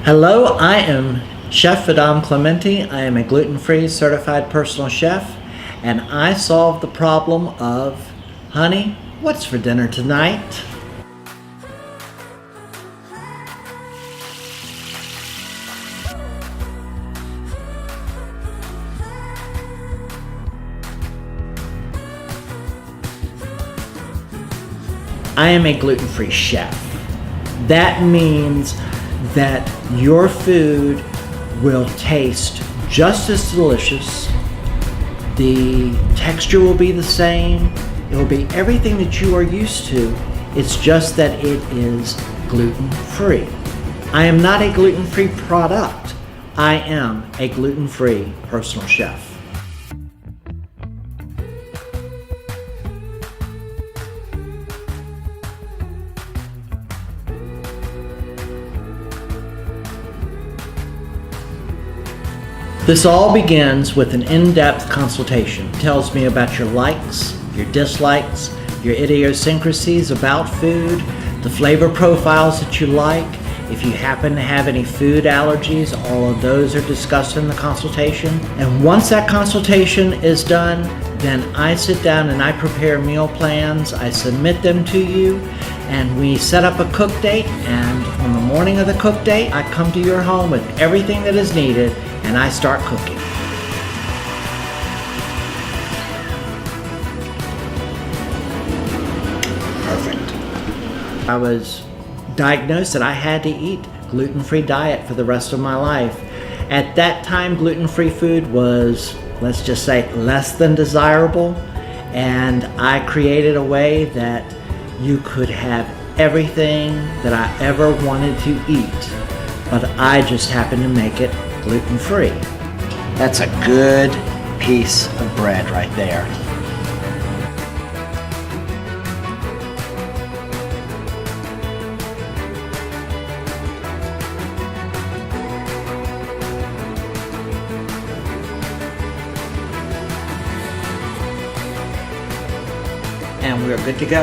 Hello, I am Chef Vedam Clementi. I am a gluten-free certified personal chef, and I solved the problem of, honey, what's for dinner tonight? I am a gluten-free chef. That means that your food will taste just as delicious. The texture will be the same. It will be everything that you are used to. It's just that it is gluten-free. I am not a gluten-free product. I am a gluten-free personal chef. This all begins with an in-depth consultation. It tells me about your likes, your dislikes, your idiosyncrasies about food, the flavor profiles that you like. If you happen to have any food allergies, all of those are discussed in the consultation. And once that consultation is done, then I sit down and I prepare meal plans. I submit them to you, and we set up a cook date. And on the morning of the cook date, I come to your home with everything that is needed, and I start cooking. Perfect. I was diagnosed that I had to eat gluten-free diet for the rest of my life. At that time, gluten-free food was, let's just say, less than desirable, and I created a way that you could have everything that I ever wanted to eat, but I just happened to make it gluten-free. That's a good piece of bread right there. And we're good to go.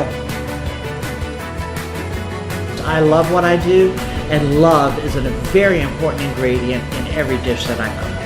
I love what I do, and love is a very important ingredient in every dish that I cook.